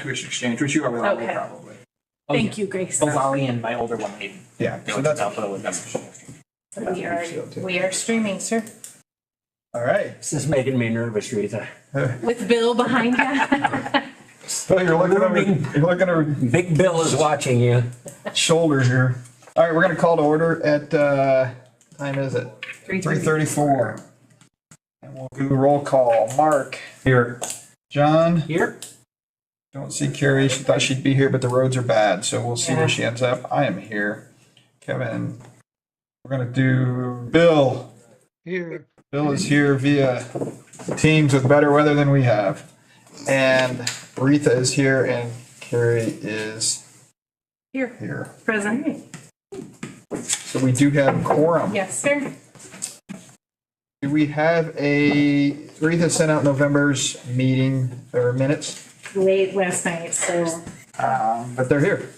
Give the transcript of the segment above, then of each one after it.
tuition exchange, which you already Okay. probably. Thank you, Grace. Lolly and my older one, they Yeah, they so would that's help with them. We are streaming, sir. all right. This is making me nervous, Rita. With Bill behind you. So you're looking over Big Bill is watching you. shoulder here. All right, we're going to call to order at, time is it? 3:34. And we'll do roll call. Mark. Here. John. Here? Don't see Carrie. She thought she'd be here, but the roads are bad, so we'll see where she ends up. I am here. Kevin. We're going to do Bill. Here. Bill is here via Teams with better weather than we have. And Retha is here and Carrie is here. Present. So we do have quorum. Yes, sir. Do we have Retha sent out November's meeting or minutes, Late last night, so but they're here.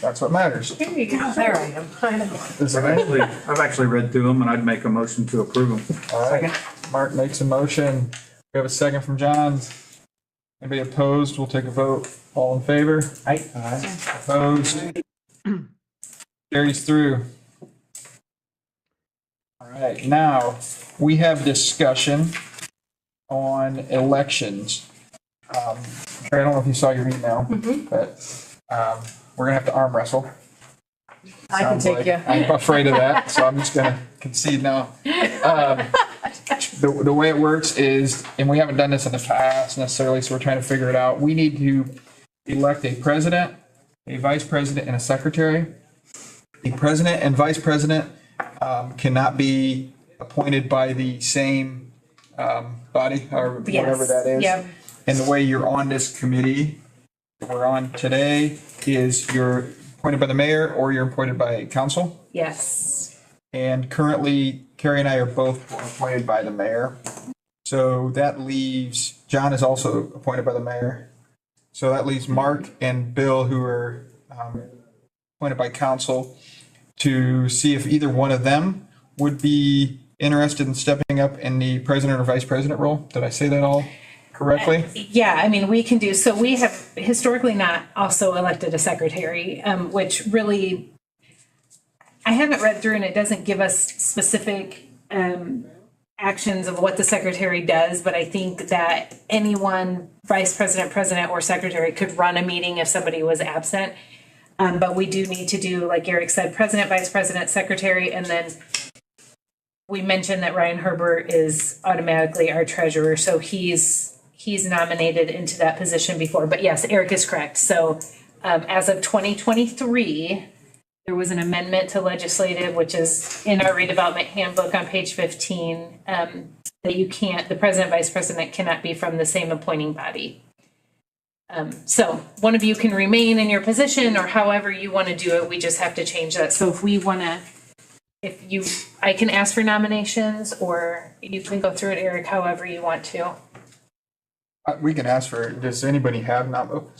That's what matters. here you go. There I am. I know. Is it right? I've actually read through them, and I'd make a motion to approve them. All right. Mark makes a motion. We have a second from John. Anybody opposed? We'll take a vote. All in favor? Aye. Opposed? Carries through. All right, now we have discussion on elections. I don't know if you saw your email, but we're gonna have to arm wrestle. I can Sounds take like you. I'm afraid of that, so I'm just gonna concede now. The way it works is, and we haven't done this in the past necessarily, so we're trying to figure it out. We need to elect a president, a vice president, and a secretary. The president and vice president cannot be appointed by the same body or whatever that is. Yep. And the way you're on this committee that we're on today is you're appointed by the mayor or you're appointed by council. Yes. And currently, Carrie and I are both appointed by the mayor. So that leaves, John is also appointed by the mayor. So that leaves Mark and Bill, who are appointed by council, to see if either one of them would be interested in stepping up in the president or vice president role. Did I say that all correctly? Yeah, I mean, we can do, so we have historically not also elected a secretary, which really, I haven't read through and it doesn't give us specific actions of what the secretary does, but I think that anyone, vice president, president, or secretary could run a meeting if somebody was absent. But we do need to do, like Eric said, president, vice president, secretary, and then we mentioned that Ryan Herbert is automatically our treasurer, so he's nominated into that position before. But yes, Eric is correct. So as of 2023, there was an amendment to legislative, which is in our redevelopment handbook on page 15, that you can't, the president, vice president cannot be from the same appointing body. So one of you can remain in your position or however you want to do it. We just have to change that. So if we want to, I can ask for nominations or you can go through it, Eric, however you want to. We can ask for, does anybody have,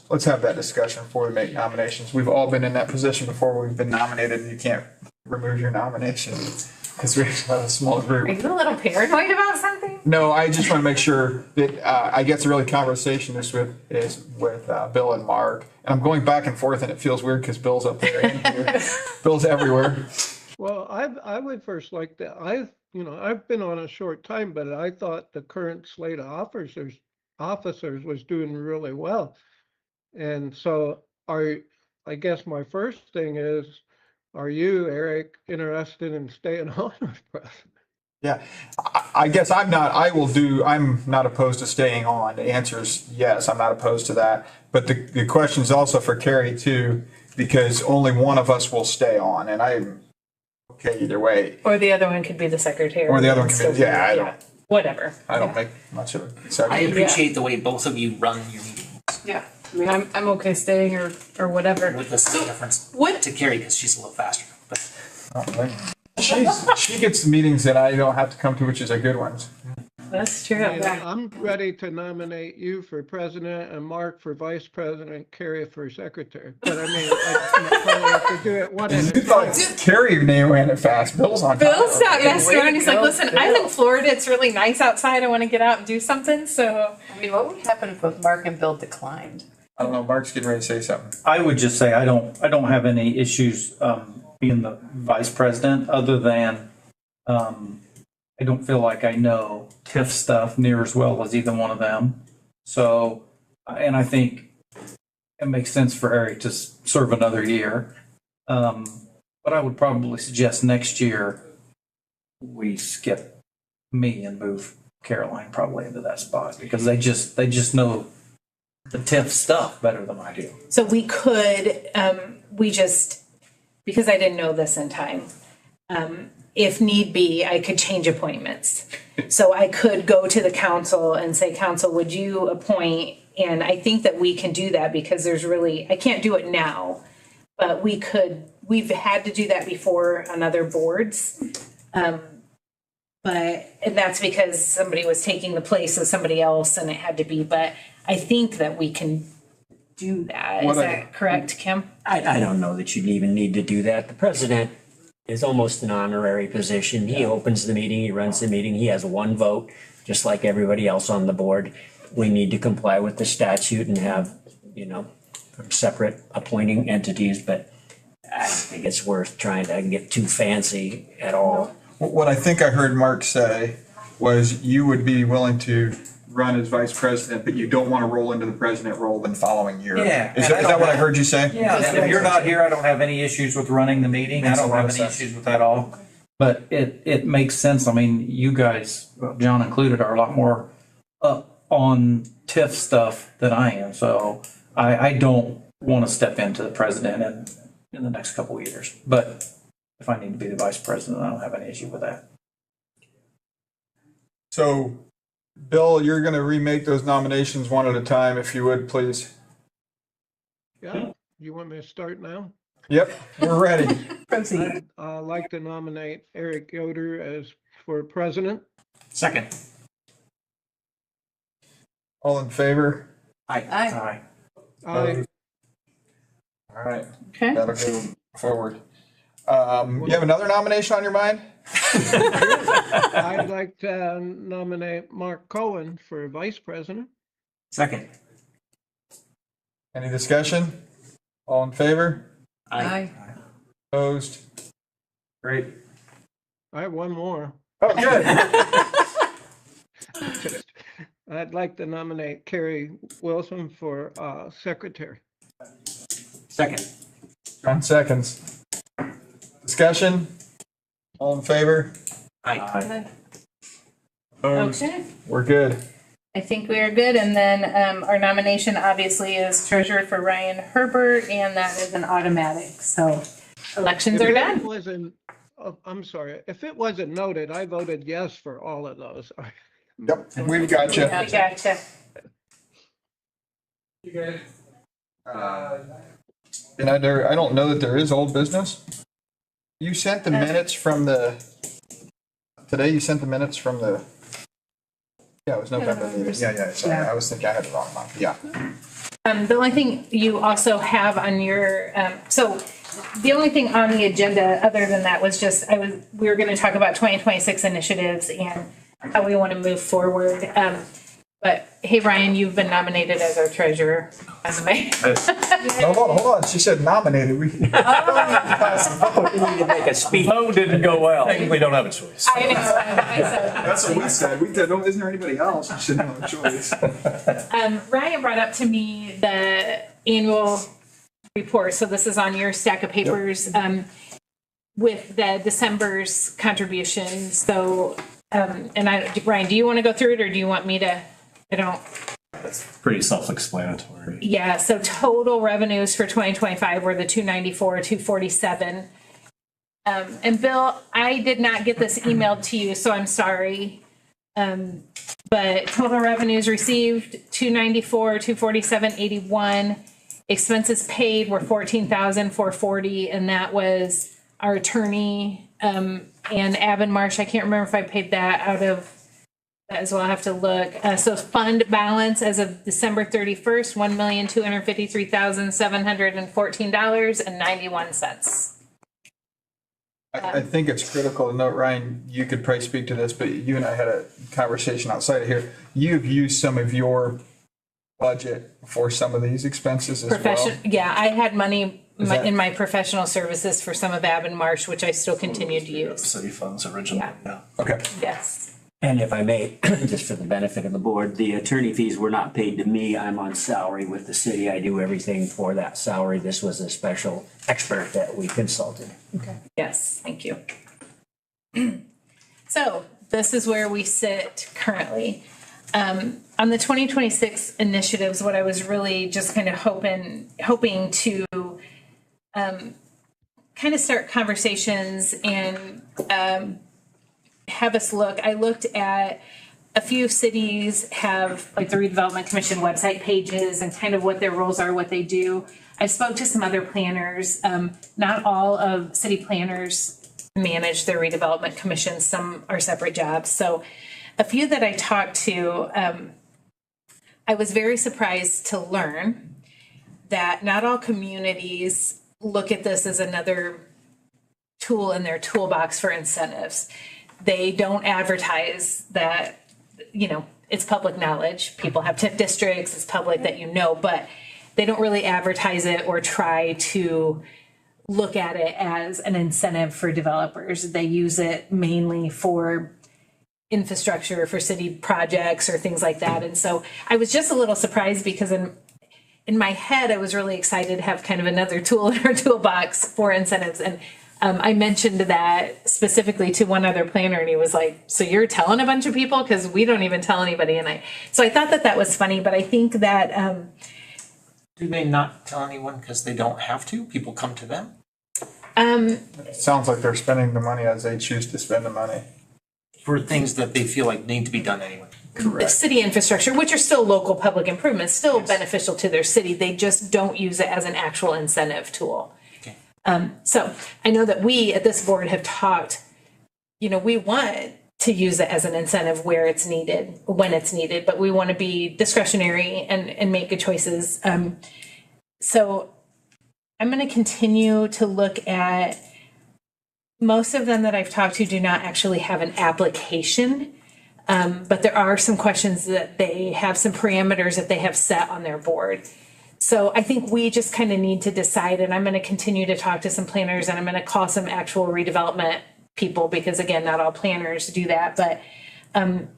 let's have that discussion before we make nominations. We've all been in that position before. We've been nominated and you can't remove your nomination because we have a small group. Are you a little paranoid about something? No, I just want to make sure that I get to really conversation is with Bill and Mark. And I'm going back and forth and it feels weird because Bill's up there and here. Bill's everywhere. Well, I would first like to, I've been on a short time, but I thought the current slate of officers was doing really well. And so I guess my first thing is, are you, Eric, interested in staying on as president? Yeah, I guess I'm not opposed to staying on. The answer is yes, I'm not opposed to that. But the question is also for Carrie too, because only one of us will stay on and I'm okay either way. Or the other one could be the secretary. Or the other one could be, I don't. Whatever. I don't make much of it. I appreciate the way both of you run your meetings. Yeah. I mean, I'm okay staying or whatever. With the slight difference What? to Carrie because she's a little faster. But She gets the meetings that I don't have to come to, which is a good ones. That's true. I'm ready to nominate you for president and Mark for vice president, Carrie for secretary. But I mean, I probably have to do it one at You a time. thought Carrie ran it fast. Bill's on top. Bill's not messing around. He's like, go, listen, Bill. I'm in Florida. It's really nice outside. I want to get out and do something. So I mean, what would happen if both Mark and Bill declined? I don't know, Mark's getting ready to say something. I would just say I don't have any issues being the vice president, other than I don't feel like I know TIF stuff near as well as either one of them. So, and I think it makes sense for Eric to serve another year. But I would probably suggest next year we skip me and move Caroline probably into that spot, because they just know the TIF stuff better than I do. So we could, because I didn't know this in time, if need be, I could change appointments. So I could go to the council and say, council, would you appoint? And I think that we can do that, because I can't do it now, but we've had to do that before on other boards. And that's because somebody was taking the place of somebody else and it had to be, but I think that we can do that. Is that correct, Kim? I don't know that you'd even need to do that. The president is almost an honorary position. He opens the meeting, he runs the meeting, he has one vote, just like everybody else on the board. We need to comply with the statute and have, separate appointing entities, but I don't think it's worth trying to get too fancy at all. What I think I heard Mark say was you would be willing to run as vice president, but you don't want to roll into the president role the following year. Yeah. Is that what I heard you say? Yeah, if you're not here, I don't have any issues with running the meeting. I don't have any issues with that at all. But it makes sense. I mean, you guys, John included, are a lot more up on TIF stuff than I am. So I don't want to step into the president in the next couple of years. But if I need to be the vice president, I don't have any issue with that. So, Bill, you're going to remake those nominations one at a time, if you would, please. Yeah, you want me to start now? Yep, we're ready. Proceed. I'd like to nominate Eric Yoder as for president. Second. All in favor? Aye. I, All right, Okay. that'll go forward. You have another nomination on your mind? I'd like to nominate Mark Cohen for vice president. Second. Any discussion? All in favor? Aye. Opposed? Great. I have one more. Oh, good. I'd like to nominate Carrie Wilson for secretary. Second. John seconds. Discussion? All in favor? Aye. Opposed? Okay. We're good. I think we are good. And then our nomination obviously is treasurer for Ryan Herbert, and that is an automatic. So elections are If it done. wasn't, I'm sorry, if it wasn't noted, I voted yes for all of those. Yep, we've got you. We gotcha. And I don't know that there is old business. You sent the minutes from today you sent the minutes from yeah, it was November meeting. Yeah, sorry. I was thinking I had the wrong month. Yeah. The only thing you also have on your, so the only thing on the agenda other than that was just, we were going to talk about 2026 initiatives and how we want to move forward. But hey, Ryan, you've been nominated as our treasurer, by the way. Hold on. She said nominated. We We need to make a speech. Vote didn't go well. Technically don't have a choice. I know. I said- That's what we said. We did. Isn't there anybody else? You should have a choice. Ryan brought up to me the annual report. So this is on your stack of papers with the December's contributions. So, Ryan, do you want to go through it or do you want me to? I don't. That's pretty self-explanatory. Yeah. So total revenues for 2025 were the 294, 247. And Bill, I did not get this emailed to you, so I'm sorry. But total revenues received 294, 247, 81. Expenses paid were 14,440, and that was our attorney and Avon Marsh. I can't remember if I paid that out of that as well. I have to look. So fund balance as of December 31st, $1,253,714.91. I think it's critical to note, Ryan, you could probably speak to this, but you and I had a conversation outside of here. You've used some of your budget for some of these expenses as well? Yeah, I had money Is that- in my professional services for some of Ab and Marsh, which I still continue to use. City funds originally, yeah. Okay. Yes. And if I may, just for the benefit of the board, the attorney fees were not paid to me. I'm on salary with the city. I do everything for that salary. This was a special expert that we consulted. Okay. Yes, thank you. So this is where we sit currently. On the 2026 initiatives, what I was really just kind of hoping to kind of start conversations and have us look. I looked at a few cities have like the Redevelopment Commission website pages and kind of what their roles are, what they do. I spoke to some other planners. Not all of city planners manage their redevelopment commission. Some are separate jobs. So a few that I talked to, I was very surprised to learn that not all communities look at this as another tool in their toolbox for incentives. They don't advertise that, you know, it's public knowledge. People have TIF districts, it's public that you know, but they don't really advertise it or try to look at it as an incentive for developers. They use it mainly for infrastructure, for city projects or things like that. And so I was just a little surprised because in my head, I was really excited to have kind of another tool in our toolbox for incentives. And I mentioned that specifically to one other planner, and he was like, so you're telling a bunch of people? Because we don't even tell anybody. So I thought that was funny, but I think that Do they not tell anyone because they don't have to? People come to them? It sounds like they're spending the money as they choose to spend the money. For things that they feel like need to be done anyway. Correct. city infrastructure, which are still local public improvements, still beneficial to their city. They just don't use it as an actual incentive tool. Okay. So I know that we at this board have talked, you know, we want to use it as an incentive where it's needed, when it's needed, but we want to be discretionary and make good choices. So I'm going to continue to look at most of them that I've talked to do not actually have an application. But there are some questions that they have some parameters that they have set on their board. So I think we just kind of need to decide, and I'm going to continue to talk to some planners and I'm going to call some actual redevelopment people because again, not all planners do that, but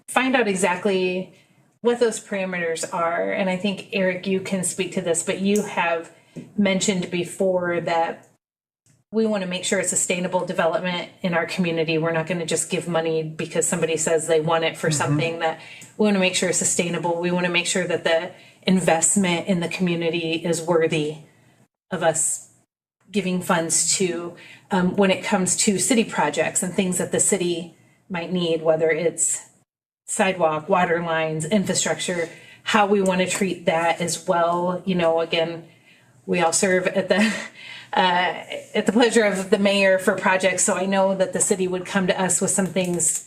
find out exactly what those parameters are. And I think Eric, you can speak to this, but you have mentioned before that we want to make sure it's sustainable development in our community. We're not going to just give money because somebody says they want it for something. That we want to make sure it's sustainable. We want to make sure that the investment in the community is worthy of us giving funds to when it comes to city projects and things that the city might need, whether it's sidewalk, water lines, infrastructure, how we want to treat that as well. You know, again, we all serve at the pleasure of the mayor for projects. So I know that the city would come to us with some things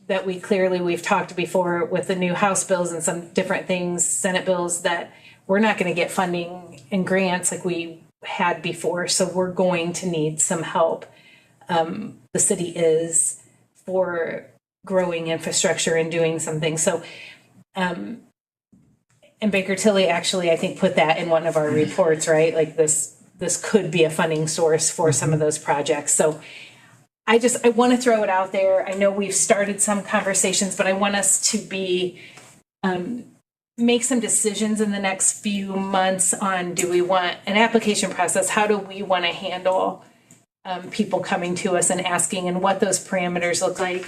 that we've talked before with the new House bills and some different things, Senate bills, that we're not going to get funding and grants like we had before. So we're going to need some help. The city is for growing infrastructure and doing something. So, and Baker Tilly actually, I think, put that in one of our reports, right? Like this could be a funding source for some of those projects. So I want to throw it out there. I know we've started some conversations, but I want us to make some decisions in the next few months on, do we want an application process? How do we want to handle people coming to us and asking, and what those parameters look like?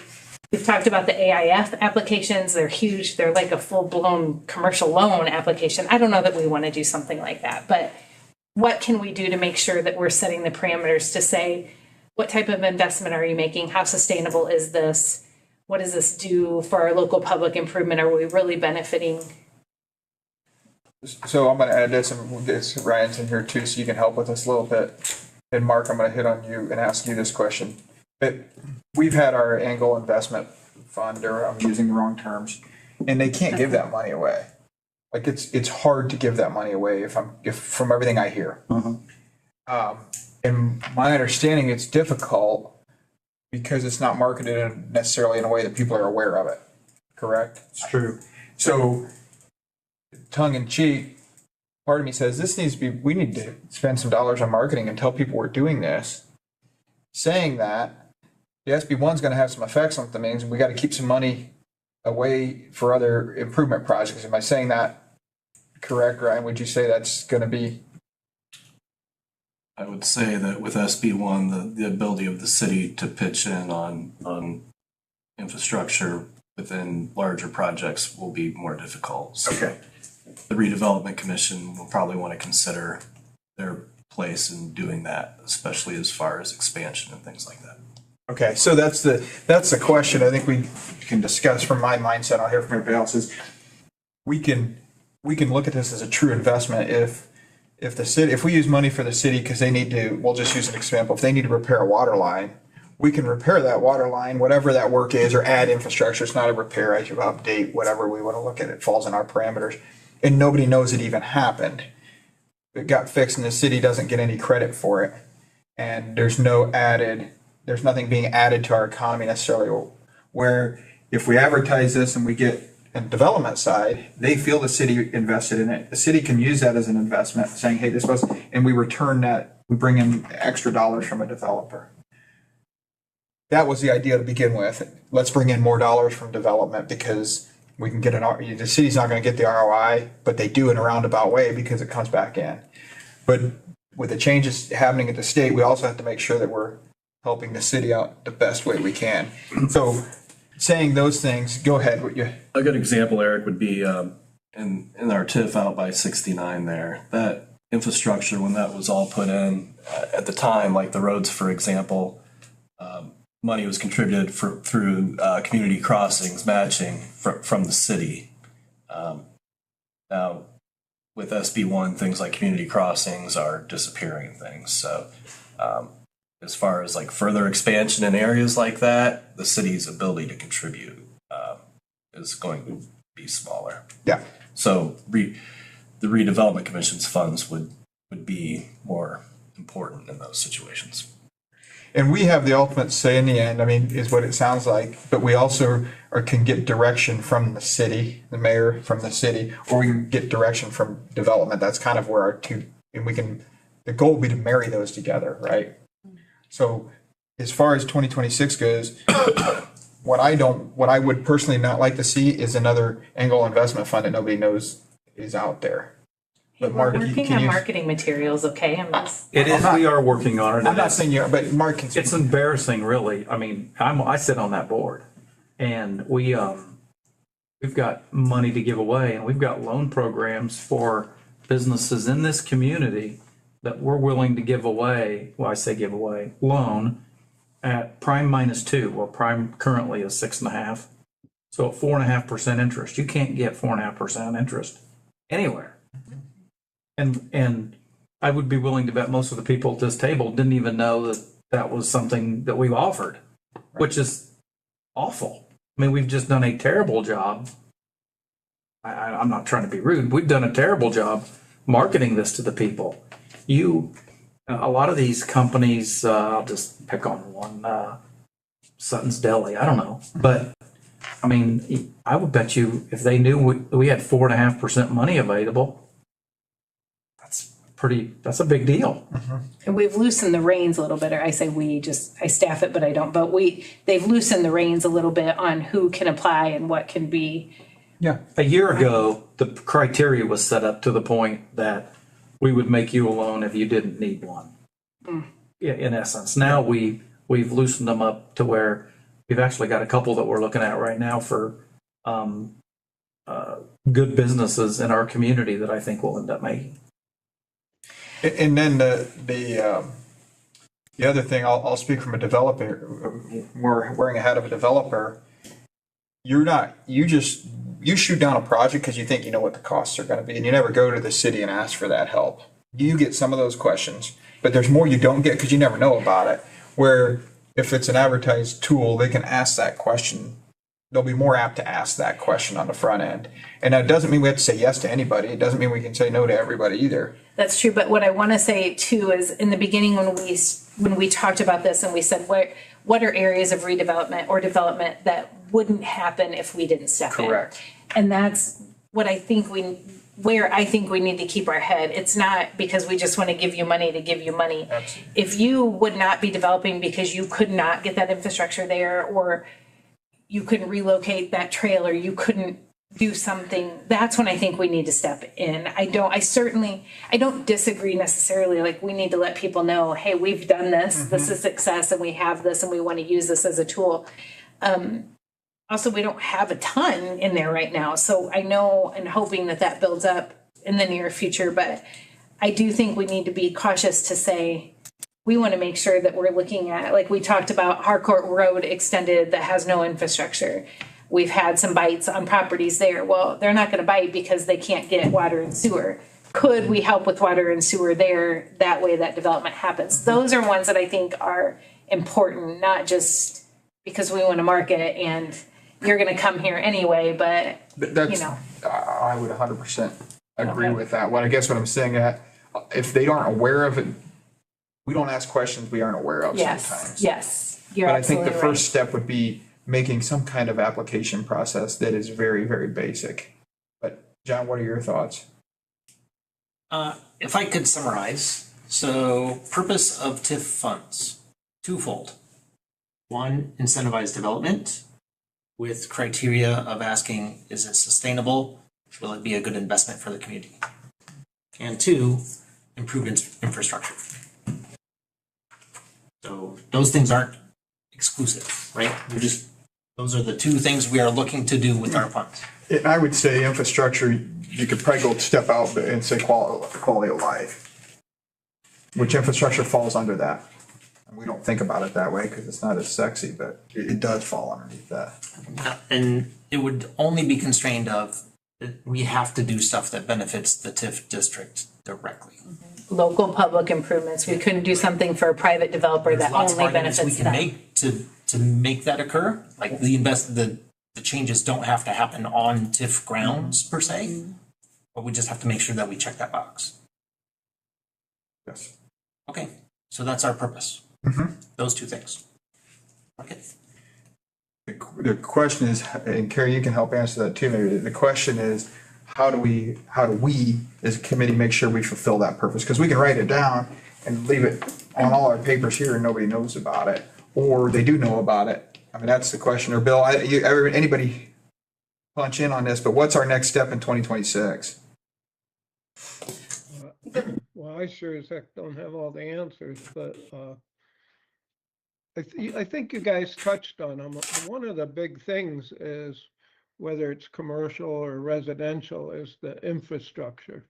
We've talked about the AIF applications. They're huge. They're like a full-blown commercial loan application. I don't know that we want to do something like that, but what can we do to make sure that we're setting the parameters to say, what type of investment are you making? How sustainable is this? What does this do for our local public improvement? Are we really benefiting? So I'm going to add this, and we'll get Ryan's in here too, so you can help with this a little bit. And Mark, I'm going to hit on you and ask you this question. But we've had our Angola investment fund, or I'm using the wrong terms, and they can't give that money away. Like it's hard to give that money away if from everything I hear. And my understanding, it's difficult because it's not marketed necessarily in a way that people are aware of it. Correct? It's true. So tongue in cheek, part of me says this needs to be, we need to spend some dollars on marketing and tell people we're doing this. Saying that, the SB1 is going to have some effects on things, and we got to keep some money away for other improvement projects. Am I saying that correct, Ryan? Would you say that's going to be? I would say that with SB1, the ability of the city to pitch in on infrastructure within larger projects will be more difficult. So Okay. the Redevelopment Commission will probably want to consider their place in doing that, especially as far as expansion and things like that. Okay, so that's the question I think we can discuss from my mindset. I'll hear from everybody else. Is we can look at this as a true investment if the city, if we use money for the city because they need to, we'll just use an example, if they need to repair a water line, we can repair that water line, whatever that work is, or add infrastructure. It's not a repair, as you update, whatever we want to look at, it falls in our parameters. And nobody knows it even happened. It got fixed and the city doesn't get any credit for it. And there's nothing being added to our economy necessarily. Where if we advertise this and we get a development side, they feel the city invested in it. The city can use that as an investment, saying, hey, this was, and we return that, we bring in extra dollars from a developer. That was the idea to begin with. Let's bring in more dollars from development because we can get the city's not going to get the ROI, but they do in a roundabout way because it comes back in. But with the changes happening at the state, we also have to make sure that we're helping the city out the best way we can. So saying those things, go ahead. A good example, Eric, would be in our TIF out by 69 there. That infrastructure, when that was all put in at the time, like the roads, for example, money was contributed through community crossings matching from the city. Now, with SB1, things like community crossings are disappearing things. So as far as like further expansion in areas like that, the city's ability to contribute is going to be smaller. Yeah. So the Redevelopment Commission's funds would be more important in those situations. And we have the ultimate say in the end, I mean, is what it sounds like, but we also can get direction from the city, the mayor from the city, or we can get direction from development. That's kind of where the goal would be to marry those together, right? So as far as 2026 goes, what I would personally not like to see is another Angola investment fund that nobody knows is out there. Hey, But we're Mark, working can on you- marketing materials, okay? It is, we are working on it. I'm not saying you, but Mark can. It's embarrassing, really. I mean, I sit on that board, and we've got money to give away, and we've got loan programs for businesses in this community that we're willing to give away. Well, I say give away, loan at prime -2. Well, prime currently is 6.5, so at 4.5% interest. You can't get 4.5% interest anywhere. And I would be willing to bet most of the people at this table didn't even know that that was something that we've offered, which is awful. I mean, we've just done a terrible job. I'm not trying to be rude. We've done a terrible job marketing this to the people. A lot of these companies, I'll just pick on one, Sutton's Deli, I don't know. But, I mean, I would bet you if they knew we had 4.5% money available, that's a big deal. And we've loosened the reins a little bit, or I say I staff it, but I don't, but they've loosened the reins a little bit on who can apply and what can be. Yeah. A year ago, the criteria was set up to the point that we would make you a loan if you didn't need one. Yeah, in essence. Now we've loosened them up to where we've actually got a couple that we're looking at right now for good businesses in our community that I think we'll end up making. And then the other thing, I'll speak from a developer, wearing a hat of a developer. You shoot down a project because you think you know what the costs are going to be, and you never go to the city and ask for that help. You get some of those questions, but there's more you don't get because you never know about it. Where if it's an advertised tool, they can ask that question. They'll be more apt to ask that question on the front end. And that doesn't mean we have to say yes to anybody. It doesn't mean we can say no to everybody either. That's true, but what I want to say too is in the beginning when we talked about this and we said what are areas of redevelopment or development that wouldn't happen if we didn't step in. Correct. And that's what I think where I think we need to keep our head. It's not because we just want to give you money to give you money. Absolutely. If you would not be developing because you could not get that infrastructure there, or you couldn't relocate that trail, or you couldn't do something, that's when I think we need to step in. I don't disagree necessarily. Like, we need to let people know, hey, we've done this, this is success, and we have this, and we want to use this as a tool. Also, we don't have a ton in there right now. So I know and hoping that that builds up in the near future, but I do think we need to be cautious to say, we want to make sure that we're looking at, like we talked about, Harcourt Road extended that has no infrastructure. We've had some bites on properties there. Well, they're not going to bite because they can't get water and sewer. Could we help with water and sewer there? That way that development happens. Those are ones that I think are important, not just because we want to market and you're going to come here anyway, but That's, I would 100% agree with that. What I'm saying, if they aren't aware of it, we don't ask questions we aren't aware of sometimes. Yes, you're But I think absolutely the first step would be making some kind of application process that is very, very basic. But John, what are your thoughts? If I could summarize, so purpose of TIF funds, twofold. One, incentivize development with criteria of asking, is it sustainable? Will it be a good investment for the community? And two, improve infrastructure. So those things aren't exclusive, right? Those are the two things we are looking to do with our funds. I would say infrastructure, you could probably go step out and say quality of life, which infrastructure falls under that. And we don't think about it that way because it's not as sexy, but it does fall underneath that. And it would only be constrained of, we have to do stuff that benefits the TIF district directly. local public improvements. We couldn't do something for a private developer that Lots of only arguments benefits we can them. make to make that occur. Like the changes don't have to happen on TIF grounds per se, but we just have to make sure that we check that box. Yes. Okay, so that's our purpose. Those two things. Okay. The question is, and Carrie, you can help answer that too, maybe. The question is, how do we as a committee make sure we fulfill that purpose? Because we can write it down and leave it on all our papers here and nobody knows about it, or they do know about it. I mean, that's the question. Or Bill, anybody punch in on this, but what's our next step in 2026? Well, I sure as heck don't have all the answers, but I think you guys touched on them. One of the big things is, whether it's commercial or residential, is the infrastructure.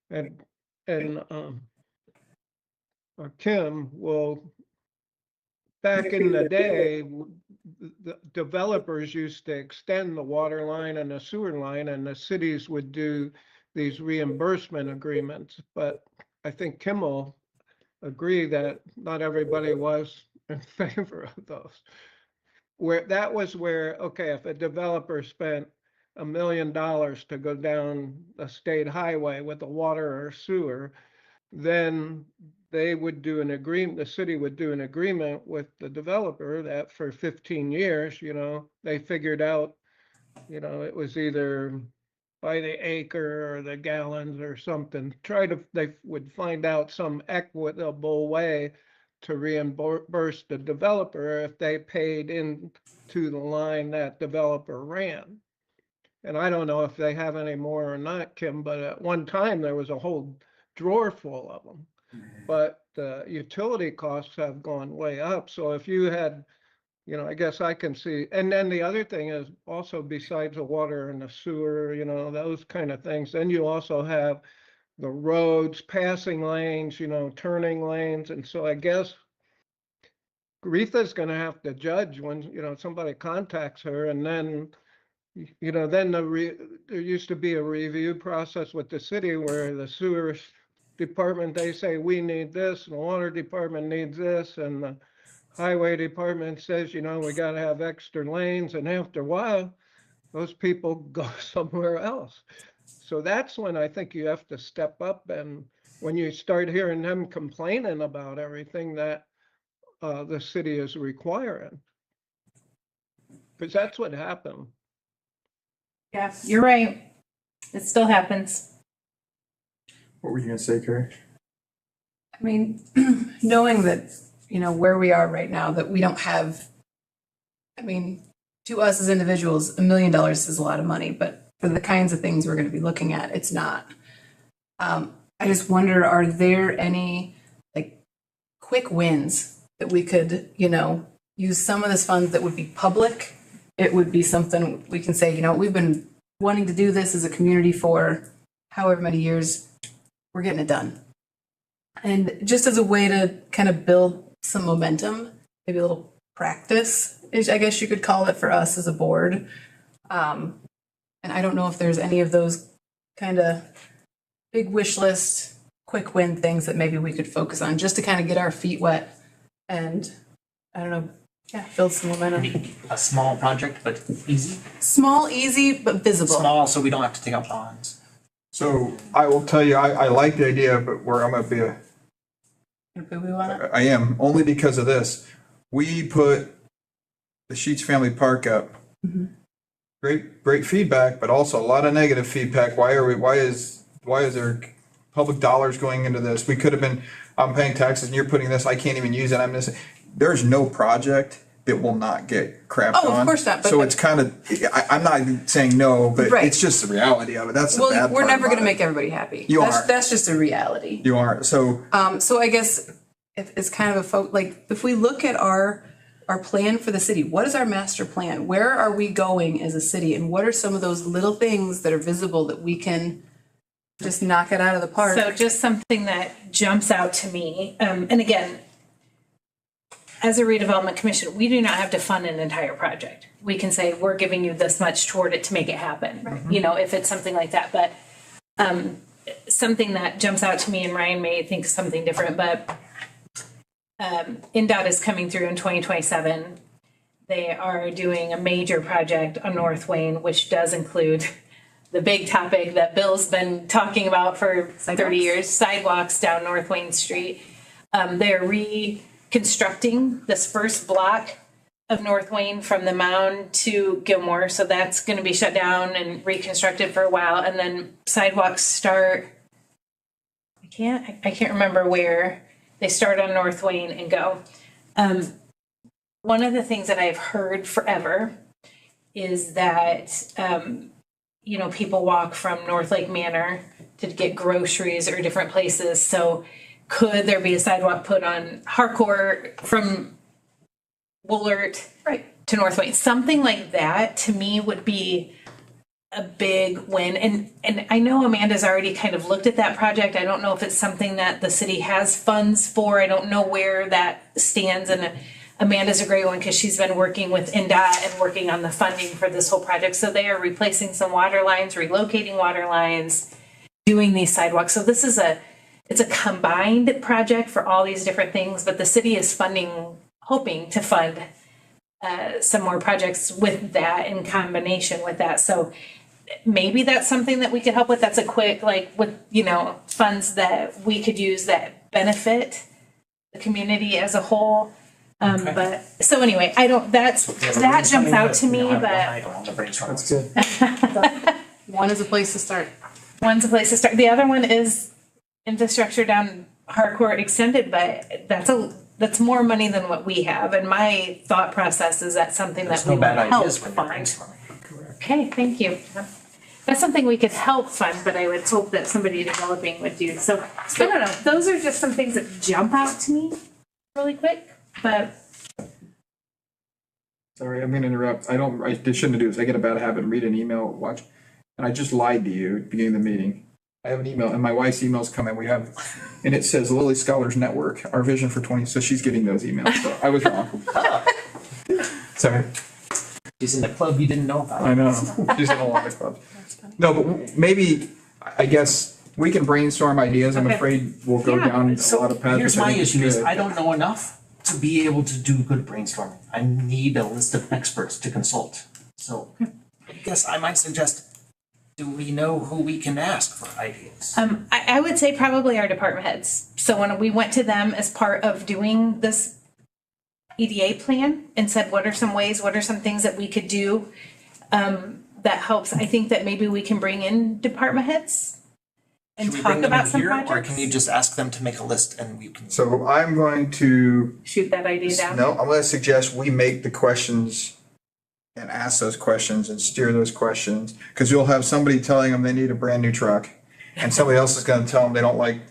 And Kim will, back in the day, the developers used to extend the water line and the sewer line, and the cities would do these reimbursement agreements. But I think Kim will agree that not everybody was in favor of those. Okay, if a developer spent $1 million to go down a state highway with a water or sewer, then they would do an agreement, the city would do an agreement with the developer that for 15 years, they figured out, it was either by the acre or the gallons or something. They would find out some equitable way to reimburse the developer if they paid into the line that developer ran. And I don't know if they have any more or not, Kim, but at one time there was a whole drawer full of them. But the utility costs have gone way up. So if you had, I guess I can see. And then the other thing is also, besides the water and the sewer, those kind of things, then you also have the roads, passing lanes, turning lanes. And so I guess Retha's going to have to judge when, somebody contacts her, and then, then there used to be a review process with the city where the sewer department, they say, we need this, and the water department needs this, and the highway department says, we got to have extra lanes, and after a while, those people go somewhere else. So that's when I think you have to step up, and when you start hearing them complaining about everything that the city is requiring, because that's what happened. Yeah, you're right. It still happens. What were you gonna say, Carrie? I mean, knowing that, where we are right now, that we don't have, I mean, to us as individuals, $1 million is a lot of money, but for the kinds of things we're going to be looking at, it's not. I just wonder, are there any like quick wins that we could, use some of this funds that would be public? It would be something we can say, we've been wanting to do this as a community for however many years, we're getting it done. And just as a way to kind of build some momentum, maybe a little practice, I guess you could call it for us as a board. And I don't know if there's any of those kind of big wish list, quick win things that maybe we could focus on just to kind of get our feet wet and, I don't know, build some momentum. Maybe a small project, but easy. Small, easy, but visible. Small, so we don't have to take out bonds. So I will tell you, I like the idea, but where I'm gonna be I am, only because of this. We put the Sheets Family Park up. Great feedback, but also a lot of negative feedback. Why is there public dollars going into this? We could have been, I'm paying taxes and you're putting this, I can't even use it, I'm missing. There's no project that will not get crapped on. Oh, of course not. But so it's kind of, I'm not saying no, but Right. it's just the reality of it. That's the bad Well, part we're never about going to it. make everybody happy. You that's, are. That's just a reality. You are, so. So I guess if it's kind of if we look at our plan for the city, what is our master plan? Where are we going as a city? And what are some of those little things that are visible that we can just knock it out of the park? So just something that jumps out to me, and again, as a redevelopment commission, we do not have to fund an entire project. We can say, we're giving you this much toward it to make it happen, if it's something like that. But something that jumps out to me, and Ryan may think something different, but NDOT is coming through in 2027. They are doing a major project on North Wayne, which does include the big topic that Bill's been talking about for 30 years, sidewalks down North Wayne Street. They're reconstructing this first block of North Wayne from the Mound to Gilmore. So that's going to be shut down and reconstructed for a while. And then sidewalks start, I can't remember where they start on North Wayne and go. One of the things that I've heard forever is that, people walk from North Lake Manor to get groceries or different places. So could there be a sidewalk put on Harcourt from Woolert to North Wayne? Something like that to me would be a big win. And I know Amanda's already kind of looked at that project. I don't know if it's something that the city has funds for. I don't know where that stands. And Amanda's a great one because she's been working with NDOT and working on the funding for this whole project. So they are replacing some water lines, relocating water lines, doing these sidewalks. So this is it's a combined project for all these different things, but the city is hoping to fund some more projects with that in combination with that. So maybe that's something that we could help with. That's a quick, funds that we could use that benefit the community as a whole. But so anyway, that jumps out to me, but That's good. One is a place to start. one's a place to start. The other one is infrastructure down Harcourt Extended, but that's more money than what we have. And my thought process is that something There's that we no would bad help ideas when you're fund. brainstorming. Okay, thank you. That's something we could help fund, but I would hope that somebody developing would do. So I don't know. Those are just some things that jump out to me really quick. But Sorry, I'm gonna interrupt. I shouldn't do this. I get a bad habit and read an email, watch, and I just lied to you at the beginning of the meeting. I have an email, and my wife's emails come in. And it says Lilly Scholars Network, our vision for 20, so she's getting those emails. So I was wrong. Sorry. She's in the club you didn't know about. I know. She's in a lot of clubs. No, but maybe, I guess, we can brainstorm ideas. I'm Okay. afraid we'll go Yeah. down a lot So of paths. here's which I my think issue is good. I don't know enough to be able to do good brainstorming. I need a list of experts to consult. So I guess I might suggest, do we know who we can ask for ideas? I would say probably our department heads. So when we went to them as part of doing this EDA plan and said, what are some ways, what are some things that we could do that helps? I think that maybe we can bring in department heads and Should we talk bring them about in some here, or projects? can you just ask them to make a list and we can? So I'm going to, Shoot that idea down? no, I'm going to suggest we make the questions and ask those questions and steer those questions. Because you'll have somebody telling them they need a brand new truck, and somebody else is going to tell them they don't like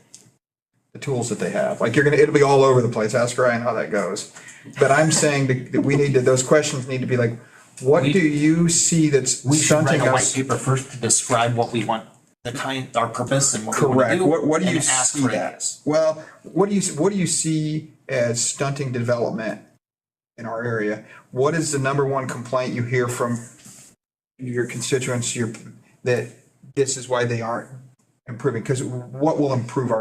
the tools that they have. Like it'll be all over the place. Ask Ryan how that goes. But I'm saying that we need to, those questions need to be like, what do you see that's We should write stunting a white us? paper first to describe what we want, our purpose and what we want to Correct. do. What do you and ask see for that? ideas. Well, what do you see as stunting development in our area? What is the number one complaint you hear from your constituents, that this is why they aren't improving? Because what will improve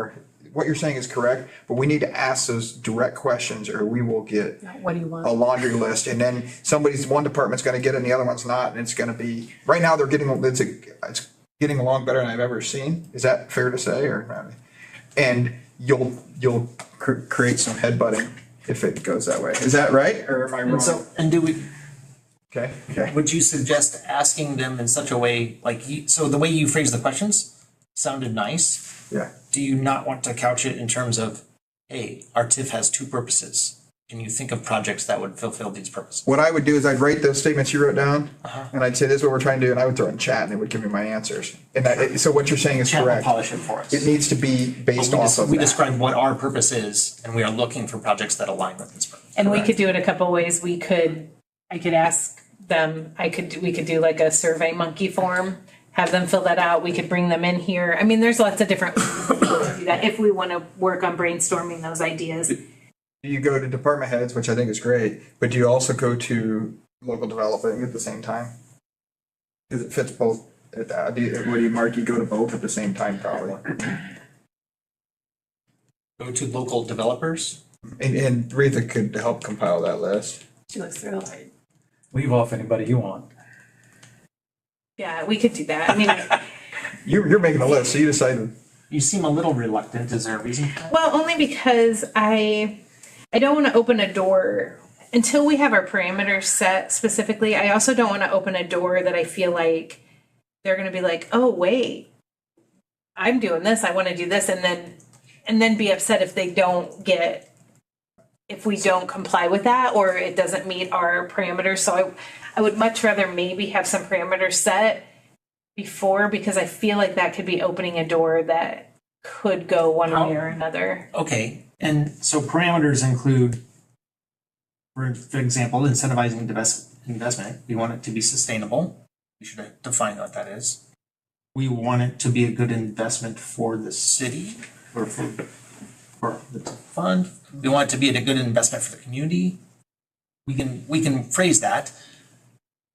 what you're saying is correct, but we need to ask those direct questions or we will get What do you a want? laundry list, and then one department's gonna get it and the other one's not, and it's gonna be, right now they're it's getting along better than I've ever seen. Is that fair to say, or not? And you'll create some headbutting if it goes that way. Is that right, or am I wrong? And do we, Okay. would you suggest asking them in such a way, so the way you phrase the questions sounded nice. Yeah. Do you not want to couch it in terms of, hey, our TIF has two purposes? Can you think of projects that would fulfill these purposes? What I would do is I'd write those statements you wrote down, Uh-huh. and I'd say, this is what we're trying to do, and I would throw it in chat, and it would give me my answers. And so what you're saying is Chat will correct. polish it for us. It needs to be based But off of we that. describe what our purpose is, and we are looking for projects that align with this purpose. And we could do it a couple ways. I could ask them, we could do like a Survey Monkey form, have them fill that out. We could bring them in here. I mean, there's lots of different ways to do that if we want to work on brainstorming those ideas. Do you go to department heads, which I think is great, but do you also go to local development at the same time? Because it fits both. What do you, Mark? You go to both at the same time, probably. Go to local developers. And Rita could help compile that list. She looks thrilled. Leave off anybody you want. Yeah, we could do that. I mean, You're making the list, so you decided. You seem a little reluctant. Is there a reason for that? well, only because I don't want to open a door until we have our parameters set specifically. I also don't want to open a door that I feel like they're going to be like, oh, wait, I'm doing this. I want to do this. And then be upset if they don't if we don't comply with that or it doesn't meet our parameters. So I would much rather maybe have some parameters set before, because I feel like that could be opening a door that could go one way or another. Okay, and so parameters include, for example, incentivizing investment. We want it to be sustainable. We should define what that is. We want it to be a good investment for the city or for the fund. We want it to be a good investment for the community. We can phrase that.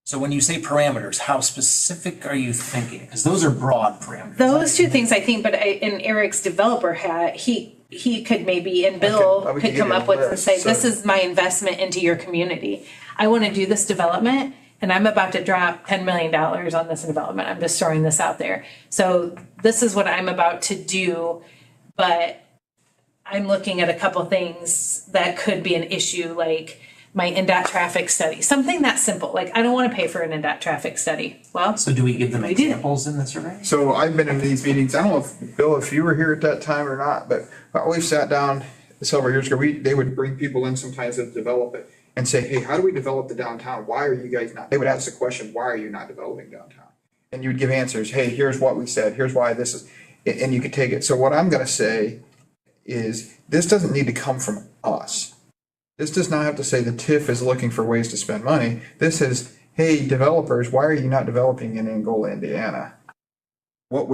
So when you say parameters, how specific are you thinking? Because those are broad parameters. Those two things I think, but in Eric's developer hat, he could maybe, and Bill we could could come give you up a with and list, say, so- this is my investment into your community. I want to do this development and I'm about to drop $10 million on this development. I'm just throwing this out there. So this is what I'm about to do, but I'm looking at a couple things that could be an issue, like my NDOT traffic study, something that simple. Like, I don't want to pay for an NDOT traffic study. Well, So do we give them We do. examples in the survey? So I've been in these meetings, I don't know if, Bill, if you were here at that time or not, but we've sat down several years ago, they would bring people in sometimes that develop it and say, hey, how do we develop the downtown? Why are you guys not? They would ask the question, why are you not developing downtown? And you would give answers, hey, here's what we said, here's why this is, and you could take it. So what I'm gonna say is, this doesn't need to come from us. This does not have to say the TIF is looking for ways to spend money. This is, hey, developers, why are you not developing in Angola, Indiana? What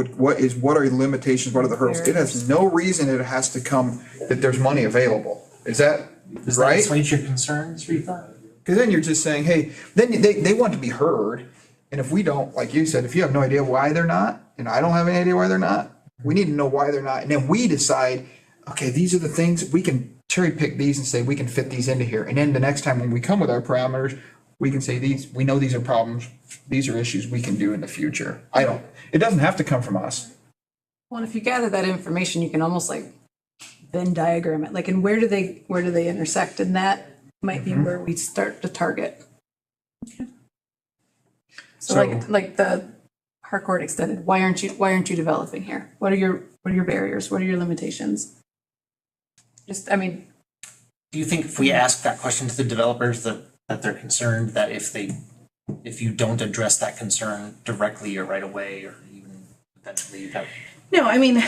are your limitations? What are the hurdles? It has no reason it has to come that there's money available. Is that Does that right? assuage your concerns, Rita? Because then you're just saying, hey, then they want to be heard. And if we don't, like you said, if you have no idea why they're not, and I don't have any idea why they're not, we need to know why they're not. And then we decide, okay, these are the things, we can cherry pick these and say, we can fit these into here. And then the next time when we come with our parameters, we can say we know these are problems, these are issues we can do in the future. It doesn't have to come from us. Well, if you gather that information, you can almost like Venn diagram it, like, and where do they intersect? And that might be where we start to target. So like the Harcourt extended. Why aren't you developing here? What are your barriers? What are your limitations? Just, I mean, Do you think if we ask that question to the developers that they're concerned that if you don't address that concern directly or right away or even eventually you'd have? No, I mean,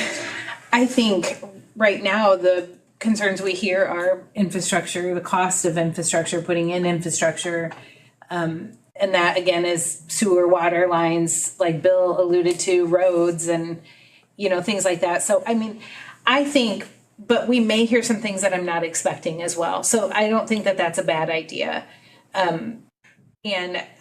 I think right now the concerns we hear are infrastructure, the cost of infrastructure, putting in infrastructure. And that again is sewer, water lines, like Bill alluded to, roads and, things like that. So, I mean, I think, but we may hear some things that I'm not expecting as well. So I don't think that that's a bad idea. And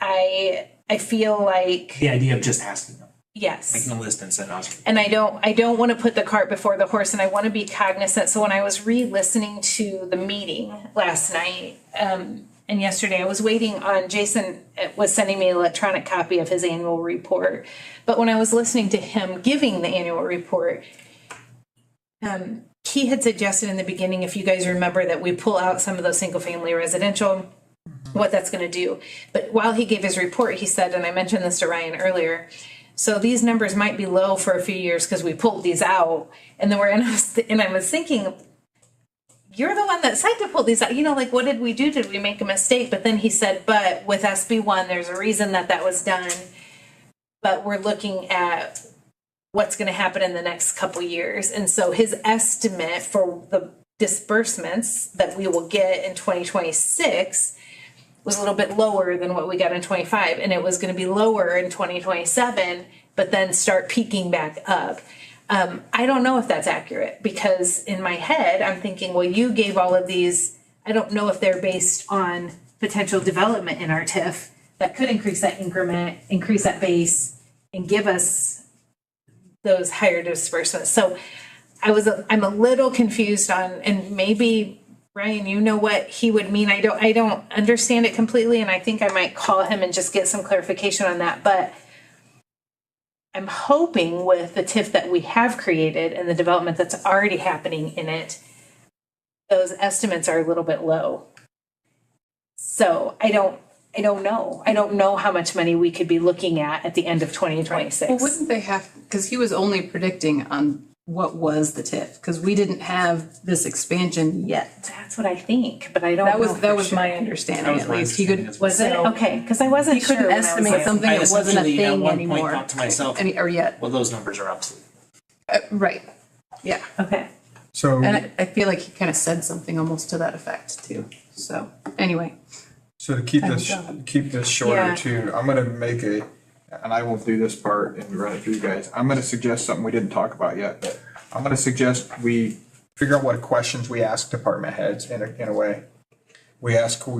I feel like, The idea of just asking them, yes. making a list and saying, asking. And I don't want to put the cart before the horse, and I want to be cognizant. So when I was re-listening to the meeting last night, and yesterday, I was waiting on, Jason was sending me an electronic copy of his annual report. But when I was listening to him giving the annual report, he had suggested in the beginning, if you guys remember, that we pull out some of those single-family residential, what that's going to do. But while he gave his report, he said, and I mentioned this to Ryan earlier, so these numbers might be low for a few years because we pulled these out. And then and I was thinking, you're the one that said to pull these out. Like, what did we do? Did we make a mistake? But then he said, but with SB1, there's a reason that was done. But we're looking at what's going to happen in the next couple years. And so his estimate for the disbursements that we will get in 2026 was a little bit lower than what we got in 25. And it was going to be lower in 2027, but then start peaking back up. I don't know if that's accurate because in my head, I'm thinking, well, you gave all of these. I don't know if they're based on potential development in our TIF that could increase that increment, increase that base, and give us those higher disbursements. So I'm a little confused on, and maybe Ryan, what he would mean. I don't understand it completely, and I think I might call him and just get some clarification on that. But I'm hoping with the TIF that we have created and the development that's already happening in it, those estimates are a little bit low. So I don't know. I don't know how much money we could be looking at the end of 2026. well, wouldn't they have, because he was only predicting on what was the TIF, because we didn't have this expansion yet. That's what I think, but I don't know. That was my understanding, at least. He could, Was it? Okay, because I wasn't he couldn't sure when I was estimate like- something I that wasn't a essentially at thing one point anymore. thought to myself, Or yet. well, those numbers are absolute. Right. Yeah. Okay. So, And I feel like he kind of said something almost to that effect too. So anyway. so to keep this shorter Yeah. too, I'm gonna make and I won't do this part and run it through you guys. I'm gonna suggest something we didn't talk about yet, but I'm gonna suggest we figure out what questions we ask department heads in a way. We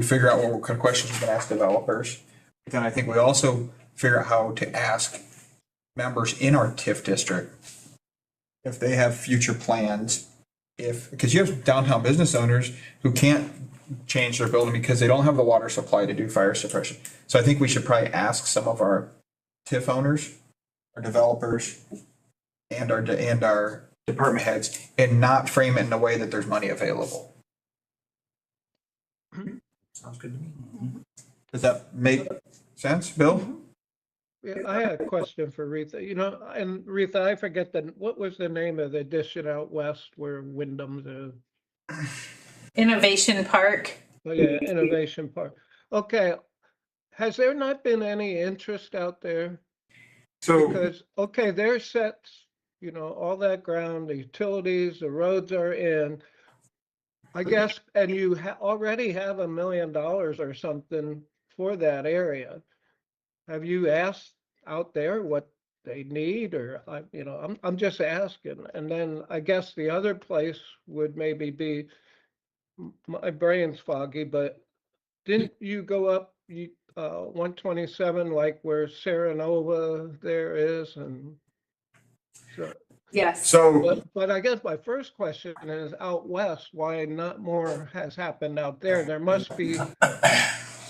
figure out what kind of questions we can ask developers. But then I think we also figure out how to ask members in our TIF district if they have future plans, because you have downtown business owners who can't change their building because they don't have the water supply to do fire suppression. So I think we should probably ask some of our TIF owners, our developers, and our department heads, and not frame it in a way that there's money available. Sounds good to me. Does that make sense, Bill? Yeah, I had a question for Retha. And Retha, I forget what was the name of the addition out west where Wyndham's is? Innovation Park. Oh, yeah, Innovation Park. Okay. Has there not been any interest out there? So, Because, okay, they're set, all that ground, the utilities, the roads are in. I guess, and you already have $1 million or something for that area. Have you asked out there what they need, or I'm just asking. And then I guess the other place would maybe be, my brain's foggy, but didn't you go up 127 like where Serenova there is, and so. Yes. But I guess my first question is out west, why not more has happened out there? There must be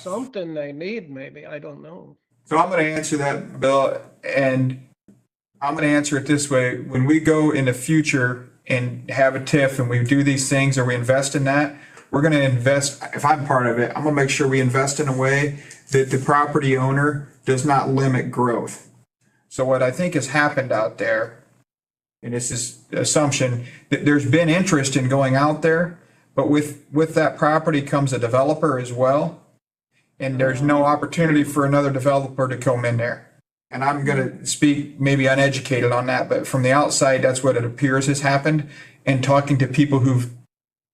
something they need, maybe, I don't know. So I'm going to answer that, Bill, and I'm going to answer it this way. When we go in the future and have a TIF and we do these things or we invest in that, we're going to invest, if I'm part of it, I'm going to make sure we invest in a way that the property owner does not limit growth. So what I think has happened out there, and this is assumption, that there's been interest in going out there, but with that property comes a developer as well. And there's no opportunity for another developer to come in there. And I'm gonna speak maybe uneducated on that, but from the outside, that's what it appears has happened. And talking to people who've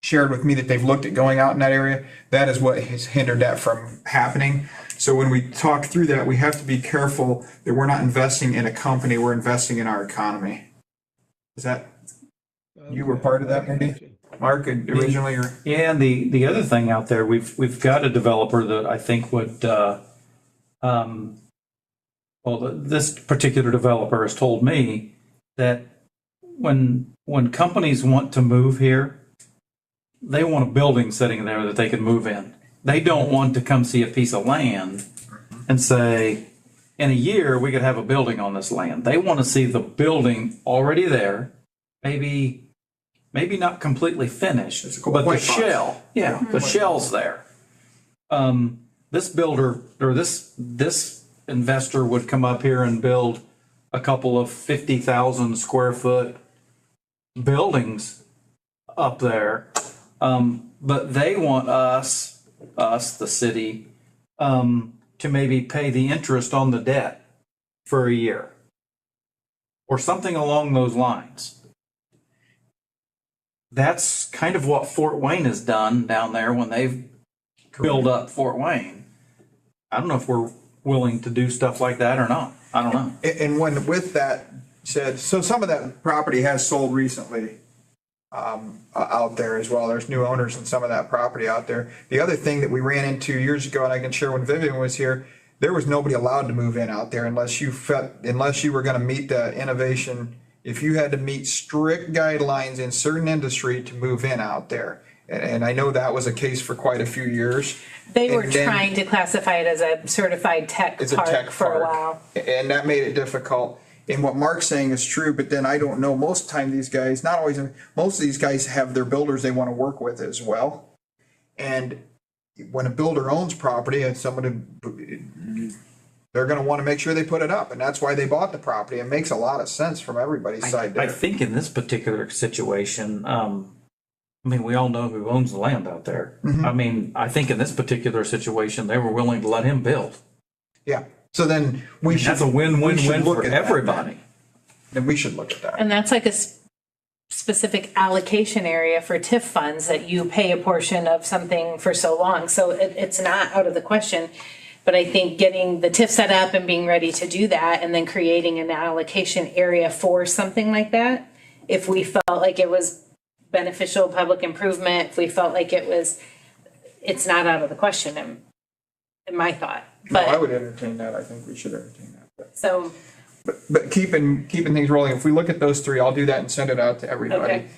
shared with me that they've looked at going out in that area, that is what has hindered that from happening. So when we talk through that, we have to be careful that we're not investing in a company, we're investing in our economy. Is that, you were part of that maybe, Mark, originally, or? Yeah, and the other thing out there, we've got a developer that I think would, this particular developer has told me that when companies want to move here, they want a building sitting there that they can move in. They don't want to come see a piece of land and say, in a year, we could have a building on this land. They want to see the building already there, maybe not completely finished, but the shell, the shell's there. This builder or this investor would come up here and build a couple of 50,000 square foot buildings up there, but they want us, the city, to maybe pay the interest on the debt for a year or something along those lines. That's kind of what Fort Wayne has done down there when they've built up Fort Wayne. I don't know if we're willing to do stuff like that or not. I don't know. And when, with that said, so some of that property has sold recently out there as well. There's new owners in some of that property out there. The other thing that we ran into years ago, and I can share when Vivian was here, there was nobody allowed to move in out there unless you were going to meet the innovation. If you had to meet strict guidelines in certain industry to move in out there. And I know that was a case for quite a few years. They were trying to classify it as a certified tech park for a while. And that made it difficult. And what Mark's saying is true, but then I don't know, most of the time these guys, not always, most of these guys have their builders they want to work with as well. And when a builder owns property and somebody, they're going to want to make sure they put it up. And that's why they bought the property. It makes a lot of sense from everybody's side there. I think in this particular situation, I mean, we all know who owns the land out there. Mm-hmm. I mean, I think in this particular situation, they were willing to let him build. Yeah. So then that's a win-win-win for everybody. Then we should look at that. And that's like a specific allocation area for TIF funds that you pay a portion of something for so long. So it's not out of the question. But I think getting the TIF set up and being ready to do that and then creating an allocation area for something like that, if we felt like it was beneficial public improvement, if we felt like it's not out of the question in my thought. But no, I would entertain that. I think we should entertain that. So, but keeping things rolling, if we look at those three, I'll do that and send it out to everybody. Okay.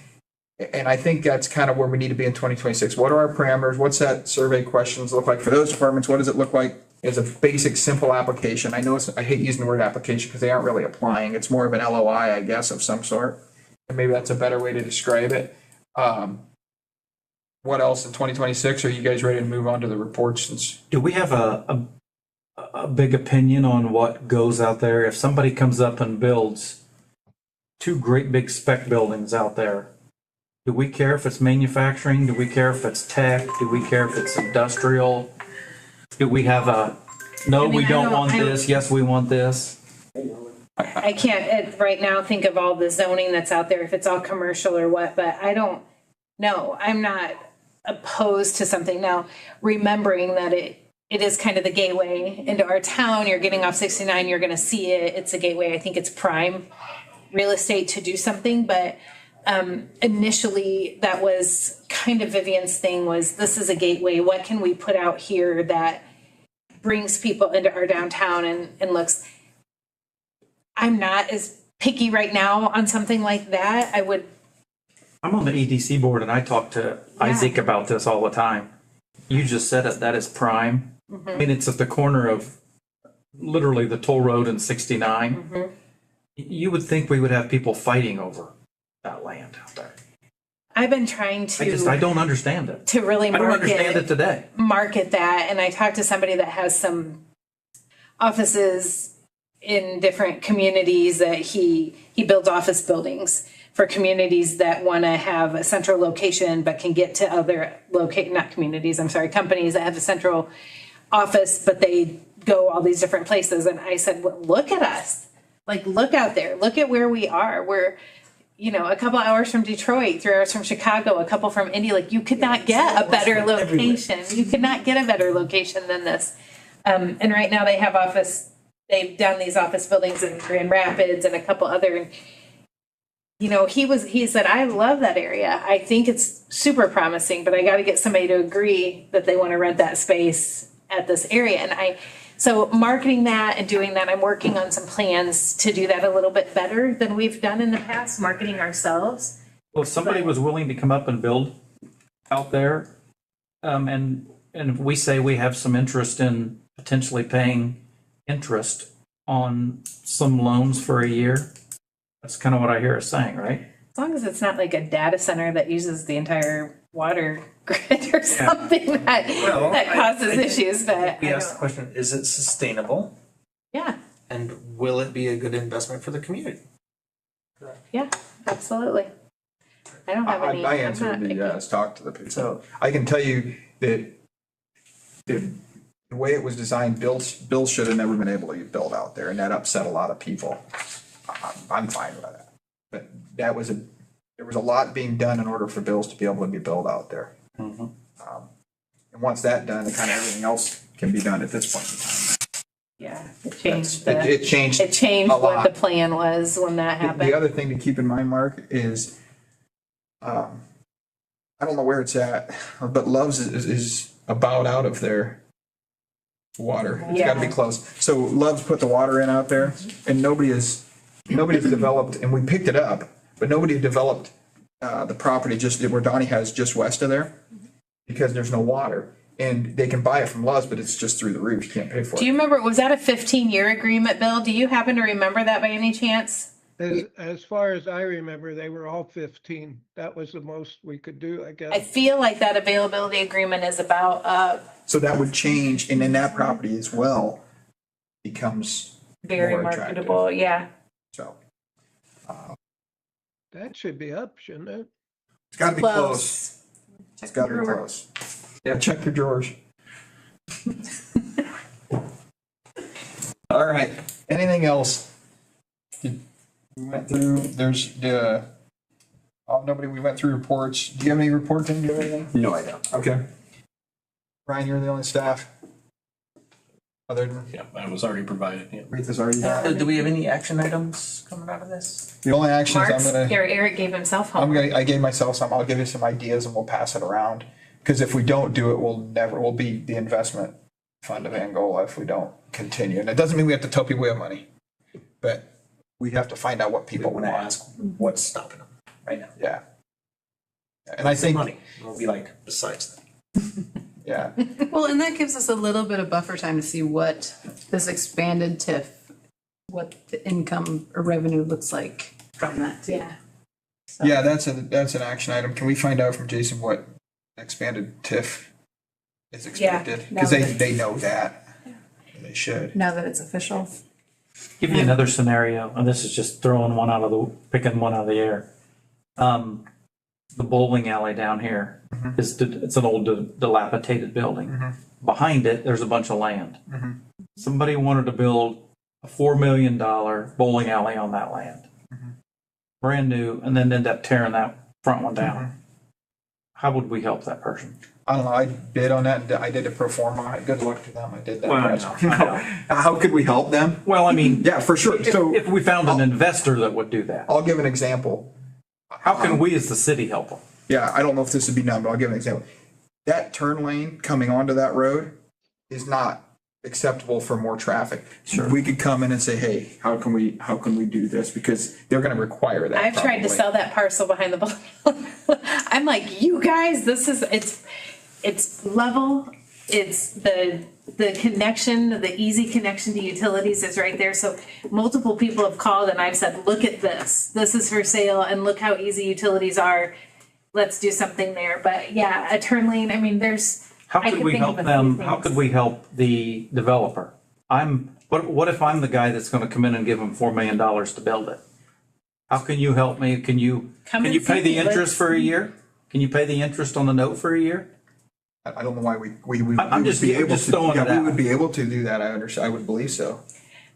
And I think that's kind of where we need to be in 2026. What are our parameters? What's that survey questions look like for those departments? What does it look like as a basic, simple application? I know I hate using the word application because they aren't really applying. It's more of an LOI, I guess, of some sort. And maybe that's a better way to describe it. What else in 2026? Are you guys ready to move on to the reports? Do we have a big opinion on what goes out there? If somebody comes up and builds two great big spec buildings out there, do we care if it's manufacturing? Do we care if it's tech? Do we care if it's industrial? Do we have we don't want this, yes, we want this? I can't right now think of all the zoning that's out there, if it's all commercial or what, but I don't know. I'm not opposed to something. Now, remembering that it is kind of the gateway into our town. You're getting off 69, you're going to see it. It's a gateway. I think it's prime real estate to do something, but initially that was kind of Vivian's thing, was this is a gateway. What can we put out here that brings people into our downtown and looks. I'm not as picky right now on something like that. I'm on the EDC board and I talk to Isaac about this all the time. You just said it, that is prime. Mm-hmm. I mean, it's at the corner of literally the toll road and 69. Mm-hmm. You would think we would have people fighting over that land out there. I've been trying to. I don't understand it. To really market. I don't understand it today. Market that, and I talked to somebody that has some offices in different communities that he builds office buildings for communities that want to have a central location but can get to other not communities, I'm sorry, companies that have a central office, but they go all these different places. And I said, well, look at us. Like, look out there. Look at where we are. We're, a couple hours from Detroit, 3 hours from Chicago, a couple from India. Like, you could not get a better location. You could not get a better location than this. And right now they've done these office buildings in Grand Rapids and a couple other. He said, I love that area. I think it's super promising, but I got to get somebody to agree that they want to rent that space at this area. And so marketing that and doing that, I'm working on some plans to do that a little bit better than we've done in the past, marketing ourselves. Well, if somebody was willing to come up and build out there, and if we say we have some interest in potentially paying interest on some loans for a year, that's kind of what I hear us saying, right? As long as it's not like a data center that uses the entire water grid or something that causes issues. But We asked the question, is it sustainable? Yeah, And will it be a good investment for the community? yeah, absolutely. I don't have any. My I'm answer not would be picky. yes, talk to the people. So- I can tell you that the way it was designed, Bill should have never been able to build out there, and that upset a lot of people. I'm fine with that. But there was a lot being done in order for bills to be able to be built out there. Mhm. And once that's done, then kind of everything else can be done at this point in time. Yeah, it changed. It changed. It changed a what lot. the plan was when that The happened. other thing to keep in mind, Mark, is, I don't know where it's at, but Love's is about out of their water. It's gotta be Yeah. close. So Love's put the water in out there, and nobody's developed, and we picked it up, but nobody developed, the property just where Donnie has just west of there, because there's no water. And they can buy it from Love's, but it's just through the roof. You can't pay for Do you it. remember, was that a 15-year agreement, Bill? Do you happen to remember that by any chance? As far as I remember, they were all 15. That was the most we could do, I I guess. feel like that availability agreement is about So that would change, and then that property as well becomes very more attractive. marketable. Yeah. So That should be up, shouldn't it? it's gotta be close. It's gotta be close. Yeah, check your drawers. All right, anything else? We went through, we went through reports. Do you have any reports? Do you have anything? No, I don't. Okay. Ryan, you're the only staff? Other than, Yeah, that was already provided, yeah. Rita's already done. Do we have any action items coming out of this? The only action is Mark's, or Eric gave himself I homework. gave myself some, I'll give you some ideas and we'll pass it around. Because if we don't do it, we'll be the investment fund of Angola if we don't continue. And it doesn't mean we have to tell people we have money, but we have to find out what people We want to want. ask what's stopping them right now. Yeah. And I think, Money. We'll be like, besides that. yeah, Well, and that gives us a little bit of buffer time to see what this expanded TIF, what the income or revenue looks like from that too. Yeah. yeah, that's an action item. Can we find out from Jason what expanded TIF is expected? now Because that- they know that. They should. Now that it's official. Give you another scenario, and this is just picking one out of the air. The bowling alley down here it's an old dilapidated building. Behind it, there's a bunch of land. Somebody wanted to build a $4 million bowling alley on that land. Brand new, and then end up tearing that front one down. How would we help that person? I don't know, I bid on that, and I did a pro forma. Good luck to them, I did that. Well, I know. How could we help them? Well, I mean, Yeah, for sure. So if we found an investor that would do that, I'll give an example. how can we as the city help them? Yeah, I don't know if this would be done, but I'll give an example. That turn lane coming onto that road is not acceptable for more traffic. Sure. We could come in and say, hey, how can we do this? Because they're gonna require that. I've tried to probably. sell that parcel behind the bowling. I'm like, you guys, it's level. It's the connection, the easy connection to utilities is right there. So multiple people have called and I've said, look at this. This is for sale and look how easy utilities are. Let's do something there. But yeah, a turn lane, I mean, How I could could we think help of a few them? How things. could we help the developer? I'm What if I'm the guy that's gonna come in and give them $4 million to build it? How can you help me? Can you pay the interest for a year? Can you pay the interest on the note for a year? I don't know why we I'm would just- be able just to, throwing yeah, it we out. would be able to do that. I would believe so.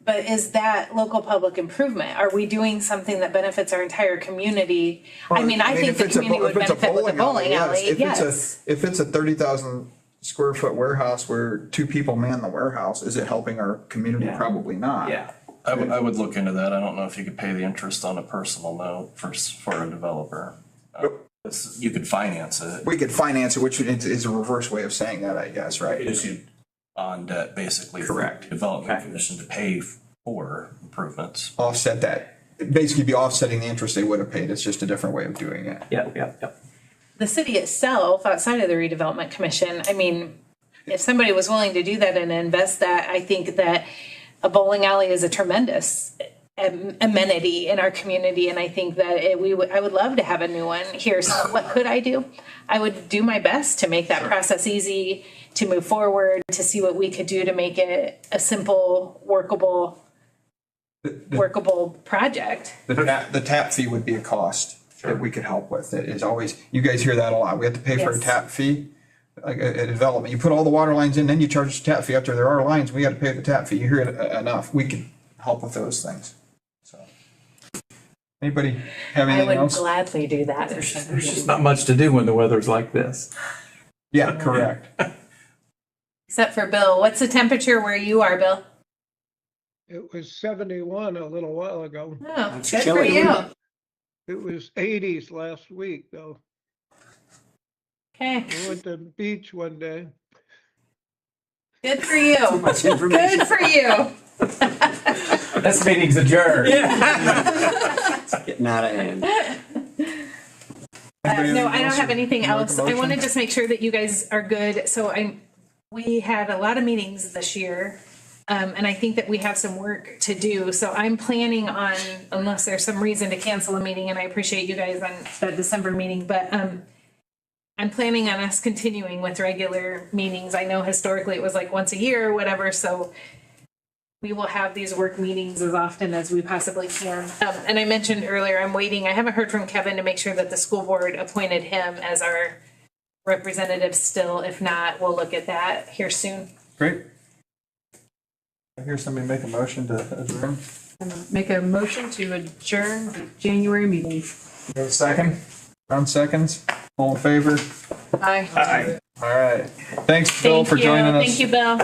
But is that local public improvement? Are we doing something that benefits our entire community? I mean, I think if the it's a community would if it's a benefit with the bowling alley, yes. If it's a 30,000 square foot warehouse where 2 people man the warehouse, is it helping our community? Yeah. Probably not. Yeah. I would look into that. I don't know if you could pay the interest on a personal note for a developer. You could finance it. We could finance it, which is a reverse way of saying that, I guess, right? Issued on debt, basically. for Correct. Development Okay. Commission to pay for improvements. Offset that. It'd basically be offsetting the interest they would have paid. It's just a different way of doing it. Yep. The city itself, outside of the redevelopment commission, I mean, if somebody was willing to do that and invest that, I think that a bowling alley is a tremendous amenity in our community, and I think that I would love to have a new one here. So what could I do? I would do my best to make that process easy, to move forward, to see what we could do to make it a simple, workable project. The tap fee would be a cost that we could help with. It is always, you guys hear that a lot. We have to pay for a Yes. tap fee. Like a development, you put all the water lines in, then you charge the tap fee. After there are lines, we got to pay the tap fee. You hear it enough. We can help with those things. So, anybody have I anything would else? gladly do that. There's just not much to do when the weather's like this. Yeah, correct. Except for Bill. What's the temperature where you are, Bill? It was 71 a little while ago. Oh, It's good for chilly. you. It was 80s last week, though. Okay, I went to the beach one day. good for you. Much information. Good for you. This meeting's adjourned. Getting out of hand. No, I don't have anything Make a else. I want to motion? just make sure that you guys are good. So we had a lot of meetings this year. And I think that we have some work to do. So I'm planning on, unless there's some reason to cancel a meeting, and I appreciate you guys on the December meeting, but I'm planning on us continuing with regular meetings. I know historically it was like once a year or whatever, so we will have these work meetings as often as we possibly can. And I mentioned earlier, I'm waiting. I haven't heard from Kevin to make sure that the school board appointed him as our representative still. If not, we'll look at that here soon. Great. I hear somebody make a motion to adjourn. Make a motion to adjourn the January meeting. You have a second? Round seconds? All in favor? Aye. All right. Thanks, Bill, for joining us. Thank you, Bill.